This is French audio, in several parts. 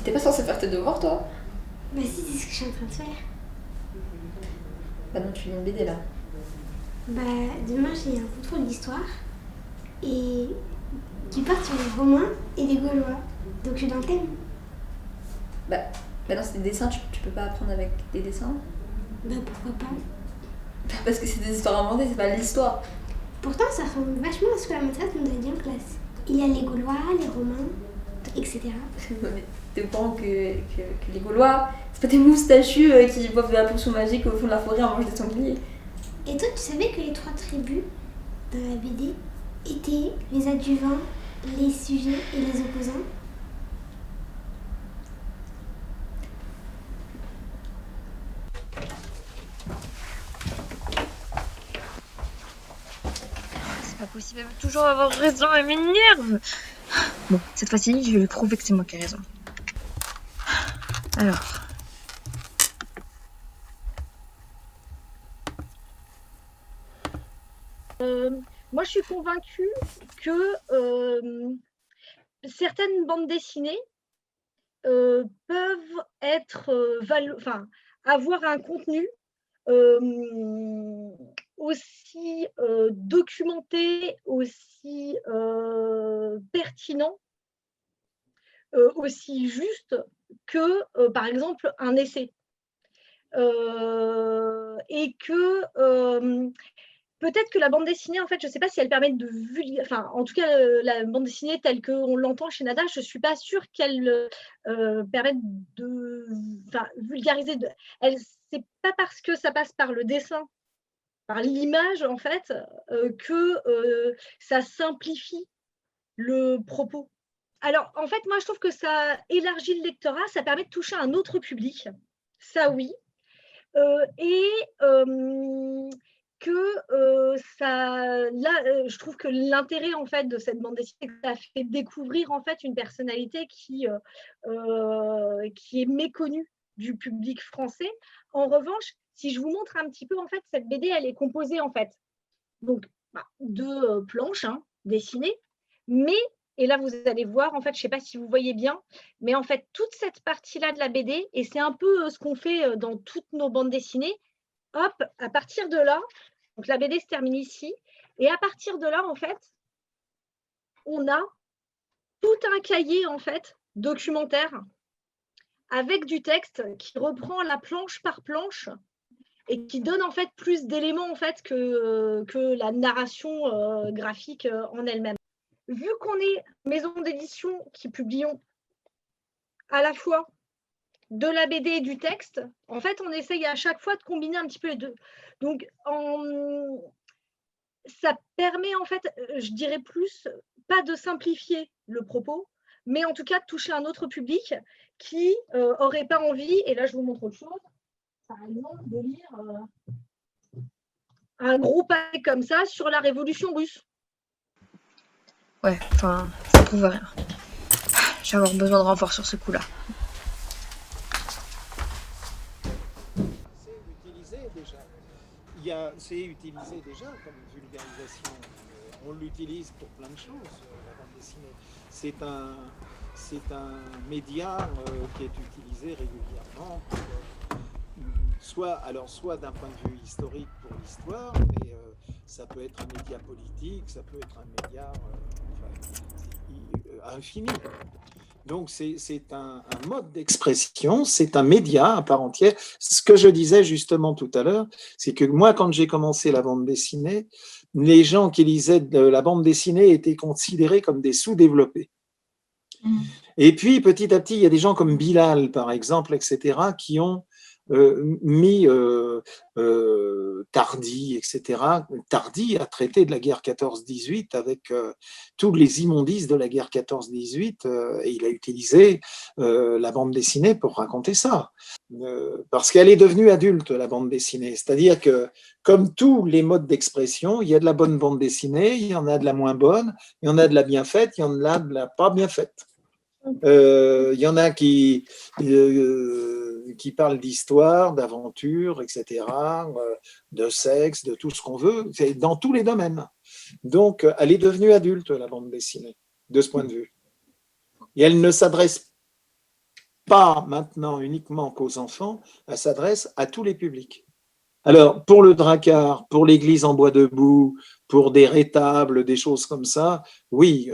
T'es pas censé faire tes devoirs, toi? Bah si, c'est ce que je suis en train de faire. Bah non, tu lis une BD là. Bah demain j'ai un contrôle d'histoire et qui porte sur les Romains et les Gaulois. Donc je suis dans le thème. Bah, bah non, c'est des dessins, tu peux pas apprendre avec des dessins. Bah pourquoi pas. Bah, parce que c'est des histoires inventées, c'est pas l'histoire. Pourtant ça ressemble vachement à ce que la maîtresse nous a dit en classe. Il y a les Gaulois, les Romains, etc. Mais t'es au courant que les Gaulois, c'est pas des moustachus qui boivent de la potion magique au fond de la forêt en mangeant des sangliers. Et toi tu savais que les trois tribus dans la BD étaient les adjuvants, les sujets et les opposants? C'est pas possible, elle veut toujours avoir raison, elle m'énerve. Bon, cette fois-ci, je vais lui prouver que c'est moi qui ai raison. Alors. Moi, je suis convaincue que certaines bandes dessinées peuvent être, enfin, avoir un contenu aussi documenté, aussi pertinent, aussi juste que, par exemple, un essai. Et que peut-être que la bande dessinée, en fait, je ne sais pas si elle permet de vulgariser, enfin, en tout cas, la bande dessinée telle qu'on l'entend chez Nada, je ne suis pas sûre qu'elle permette de vulgariser. C'est pas parce que ça passe par le dessin, par l'image, en fait, que ça simplifie le propos. Alors, en fait, moi, je trouve que ça élargit le lectorat, ça permet de toucher un autre public, ça oui, et que ça, là, je trouve que l'intérêt en fait de cette bande dessinée, ça fait découvrir en fait une personnalité qui est méconnue du public français. En revanche, si je vous montre un petit peu en fait cette BD, elle est composée en fait donc de planches dessinées, mais et là vous allez voir en fait, je ne sais pas si vous voyez bien, mais en fait toute cette partie-là de la BD et c'est un peu ce qu'on fait dans toutes nos bandes dessinées. Hop, à partir de là, donc la BD se termine ici, et à partir de là, en fait, on a tout un cahier en fait documentaire avec du texte qui reprend la planche par planche et qui donne en fait plus d'éléments en fait que la narration graphique en elle-même. Vu qu'on est maison d'édition qui publions à la fois de la BD et du texte, en fait, on essaye à chaque fois de combiner un petit peu les deux. Donc, ça permet en fait, je dirais plus, pas de simplifier le propos, mais en tout cas de toucher un autre public qui n'aurait pas envie, et là je vous montre autre chose, par exemple de lire un gros pavé comme ça sur la révolution russe. Ouais, enfin, ça prouve rien. Je vais avoir besoin de renfort sur ce coup-là. C'est utilisé déjà. C'est utilisé déjà comme vulgarisation. On l'utilise pour plein de choses, la bande dessinée. C'est un média qui est utilisé régulièrement soit d'un point de vue historique pour l'histoire, mais ça peut être un média politique, ça peut être un média infini. Donc c'est un mode d'expression, c'est un média à part entière. Ce que je disais justement tout à l'heure, c'est que moi, quand j'ai commencé la bande dessinée, les gens qui lisaient de la bande dessinée étaient considérés comme des sous-développés. Et puis, petit à petit, il y a des gens comme Bilal, par exemple, etc., qui ont mis Tardy, etc. Tardy a traité de la guerre 14-18 avec tous les immondices de la guerre 14-18 et il a utilisé la bande dessinée pour raconter ça. Parce qu'elle est devenue adulte, la bande dessinée. C'est-à-dire que, comme tous les modes d'expression, il y a de la bonne bande dessinée, il y en a de la moins bonne, il y en a de la bien faite, il y en a de la pas bien faite. Il y en a qui parlent d'histoire, d'aventure, etc., de sexe, de tout ce qu'on veut, c'est dans tous les domaines. Donc, elle est devenue adulte, la bande dessinée, de ce point de vue. Et elle ne s'adresse pas maintenant uniquement qu'aux enfants, elle s'adresse à tous les publics. Alors, pour le Drakkar, pour l'église en bois debout, pour des rétables, des choses comme ça, oui,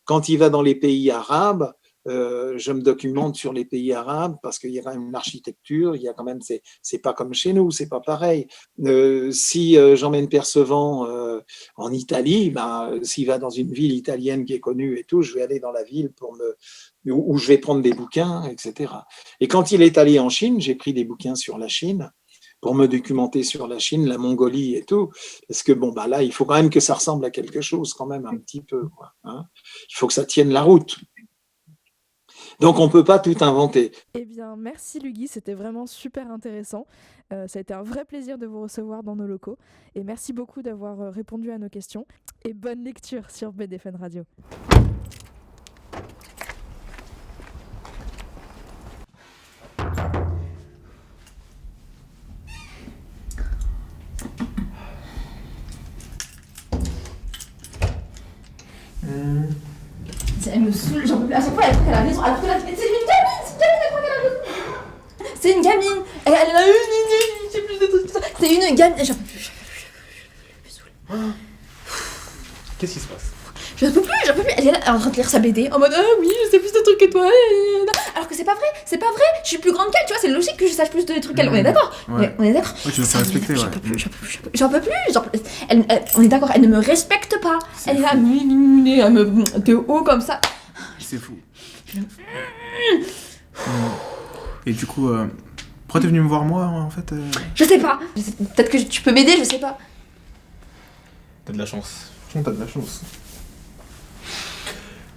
quand il va dans les pays arabes, je me documente sur les pays arabes parce qu'il y a quand même une architecture, il y a quand même, c'est pas comme chez nous, c'est pas pareil. Si j'emmène Percevant en Italie, ben, s'il va dans une ville italienne qui est connue et tout, je vais aller dans la ville où je vais prendre des bouquins, etc. Et quand il est allé en Chine, j'ai pris des bouquins sur la Chine pour me documenter sur la Chine, la Mongolie et tout, parce que bon, bah là, il faut quand même que ça ressemble à quelque chose, quand même, un petit peu, quoi, hein. Il faut que ça tienne la route. Donc, on ne peut pas tout inventer. Eh bien, merci Lugui, c'était vraiment super intéressant. Ça a été un vrai plaisir de vous recevoir dans nos locaux. Et merci beaucoup d'avoir répondu à nos questions. Et bonne lecture sur BD Fun Radio. Elle me saoule, j'en peux plus. À chaque fois, elle croit qu'elle a raison. Alors que là, c'est une gamine, elle croit qu'elle a raison. C'est une gamine. Elle a une. Je sais plus de tout ça. C'est une gamine. J'en peux plus. Qu'est-ce qui se passe? J'en peux plus. Elle est là en train de lire sa BD en mode oui, je sais plus de trucs que toi. Alors que c'est pas vrai. Je suis plus grande qu'elle, tu vois, c'est logique que je sache plus de trucs qu'elle. On est d'accord. Ouais. On est d'accord. Ouais, tu dois faire respecter, ouais. J'en peux plus. On est d'accord, elle ne me respecte pas. Elle est là, de haut comme ça. C'est fou. Et du coup, pourquoi t'es venu me voir moi en fait Je sais pas. Peut-être que tu peux m'aider, je sais pas. T'as de la chance. Franchement, t'as de la chance.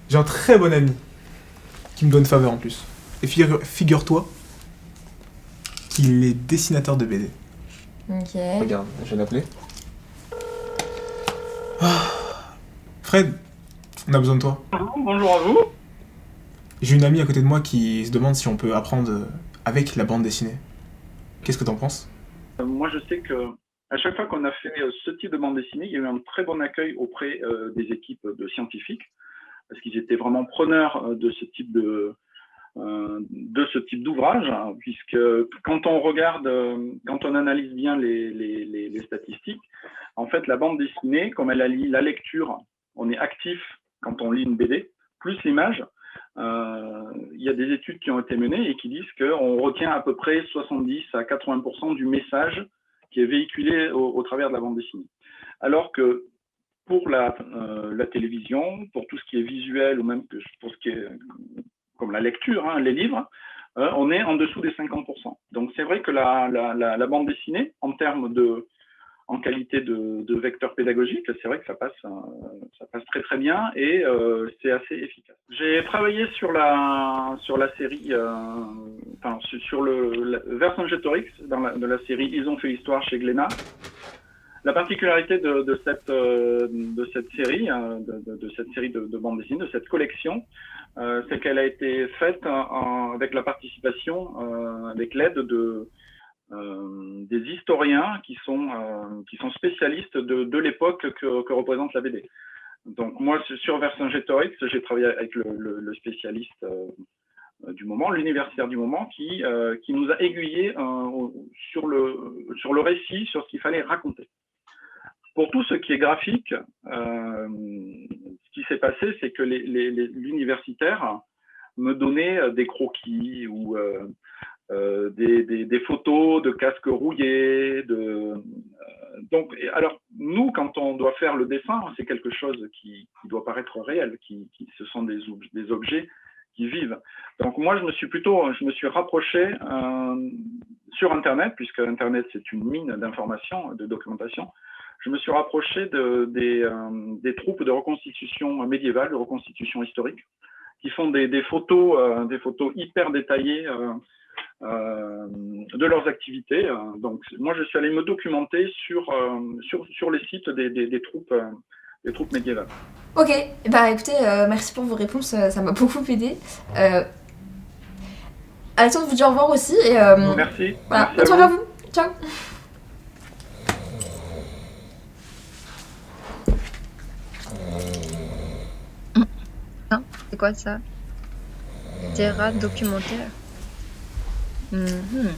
J'ai un très bon ami qui me doit une faveur en plus. Et figure-toi qu'il est dessinateur de BD. Ok. Regarde, je vais l'appeler. Fred, on a besoin de toi. Bonjour à vous. J'ai une amie à côté de moi qui se demande si on peut apprendre avec la bande dessinée. Qu'est-ce que t'en penses? Moi, je sais que à chaque fois qu'on a fait ce type de bande dessinée, il y a eu un très bon accueil auprès des équipes de scientifiques, parce qu'ils étaient vraiment preneurs de ce type d'ouvrage, hein, puisque quand on regarde, quand on analyse bien les statistiques, en fait, la bande dessinée, comme elle allie la lecture, on est actif quand on lit une BD, plus l'image. Il y a des études qui ont été menées et qui disent qu'on retient à peu près 70 à 80% du message qui est véhiculé au travers de la bande dessinée. Alors que pour la télévision, pour tout ce qui est visuel ou même pour ce qui est comme la lecture, hein, les livres, on est en dessous des 50%. Donc c'est vrai que la bande dessinée, en qualité de vecteur pédagogique, c'est vrai que ça passe très très bien et c'est assez efficace. J'ai travaillé sur la série, sur le Vercingétorix de la série Ils ont fait l'histoire chez Glénat. La particularité de cette série, de bande dessinée, de cette collection, c'est qu'elle a été faite avec la participation, avec l'aide des historiens qui sont spécialistes de l'époque que représente la BD. Donc moi, sur Vercingétorix, j'ai travaillé avec le spécialiste du moment, l'universitaire du moment, qui nous a aiguillés sur le récit, sur ce qu'il fallait raconter. Pour tout ce qui est graphique, ce qui s'est passé, c'est que l'universitaire me donnait des croquis ou des photos de casques rouillés. Donc, alors, nous, quand on doit faire le dessin, c'est quelque chose qui doit paraître réel, ce sont des objets qui vivent. Donc, moi, je me suis rapproché sur Internet, puisque Internet, c'est une mine d'informations, de documentation. Je me suis rapproché des troupes de reconstitution médiévale, de reconstitution historique, qui font des photos hyper détaillées de leurs activités. Donc, moi, je suis allé me documenter sur les sites des troupes médiévales. Ok, bah écoutez, merci pour vos réponses, ça m'a beaucoup aidé. Alexandre vous dit au revoir aussi. Et, merci. Voilà, bonne soirée à vous. Ciao. Non, c'est quoi ça? etc. documentaire. Mhm.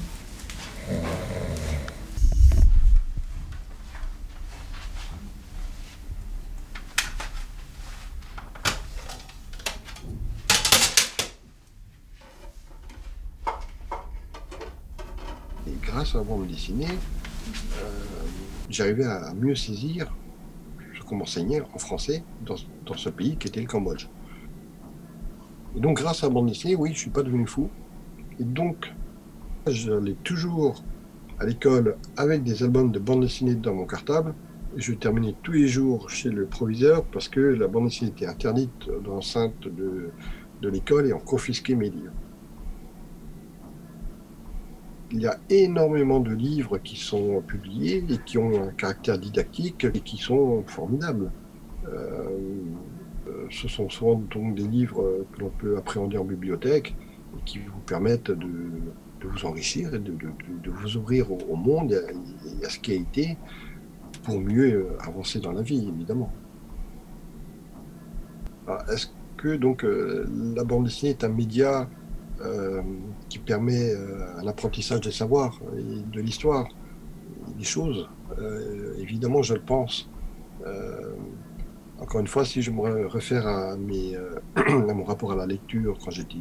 Et grâce à la bande dessinée, j'arrivais à mieux saisir ce qu'on m'enseignait en français dans ce pays qui était le Cambodge. Et donc grâce à la bande dessinée, oui, je ne suis pas devenu fou. Et donc, j'allais toujours à l'école avec des albums de bande dessinée dans mon cartable. Et je terminais tous les jours chez le proviseur parce que la bande dessinée était interdite dans l'enceinte de l'école et on confisquait mes livres. Il y a énormément de livres qui sont publiés et qui ont un caractère didactique et qui sont formidables. Ce sont souvent donc des livres que l'on peut appréhender en bibliothèque et qui vous permettent de vous enrichir et de vous ouvrir au monde et à ce qui a été pour mieux avancer dans la vie, évidemment. Alors, est-ce que donc la bande dessinée est un média qui permet un apprentissage des savoirs et de l'histoire, des choses? Évidemment, je le pense. Encore une fois, si je me réfère à mon rapport à la lecture quand j'étais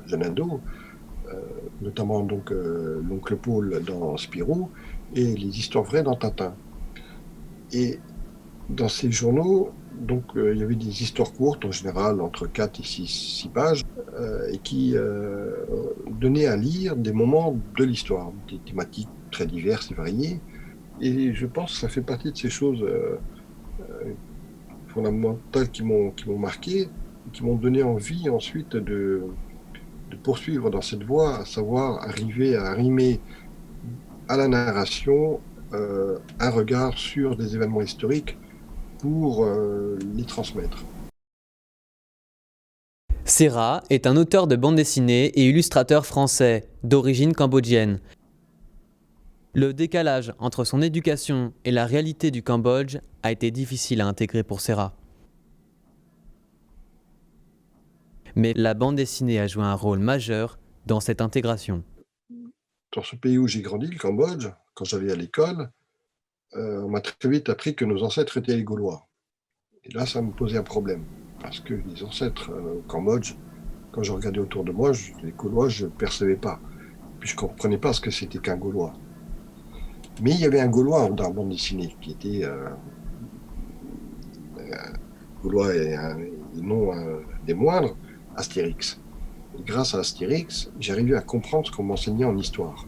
jeune ado, notamment donc l'oncle Paul dans Spirou et les histoires vraies dans Tintin. Et dans ces journaux, donc, il y avait des histoires courtes, en général entre 4 et 6 pages, et qui donnaient à lire des moments de l'histoire, des thématiques très diverses et variées. Et je pense que ça fait partie de ces choses fondamentales qui m'ont marqué, qui m'ont donné envie ensuite de poursuivre dans cette voie, à savoir arriver à arrimer à la narration un regard sur des événements historiques pour les transmettre. Serra est un auteur de bande dessinée et illustrateur français, d'origine cambodgienne. Le décalage entre son éducation et la réalité du Cambodge a été difficile à intégrer pour Serra. Mais la bande dessinée a joué un rôle majeur dans cette intégration. Dans ce pays où j'ai grandi, le Cambodge, quand j'allais à l'école, on m'a très vite appris que nos ancêtres étaient les Gaulois. Et là, ça me posait un problème. Parce que les ancêtres au Cambodge, quand je regardais autour de moi, les Gaulois, je ne percevais pas. Puis je ne comprenais pas ce que c'était qu'un Gaulois. Mais il y avait un Gaulois dans la bande dessinée, qui était Gaulois et non des moindres, Astérix. Et grâce à Astérix, j'arrivais à comprendre ce qu'on m'enseignait en histoire.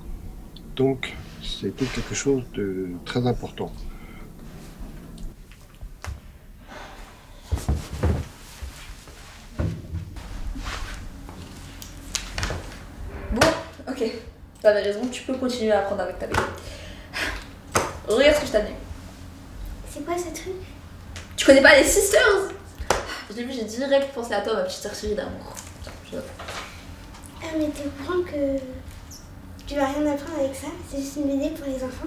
Donc, c'était quelque chose de très important. Bon, ok. T'avais raison, tu peux continuer à apprendre avec ta BD. Regarde ce que je t'ai amené. C'est quoi ce truc? Tu connais pas les Sisters? Je l'ai vu, j'ai direct pensé à toi, ma petite sorcière d'amour. Ah mais t'es au courant que tu vas rien apprendre avec ça? C'est juste une BD pour les enfants?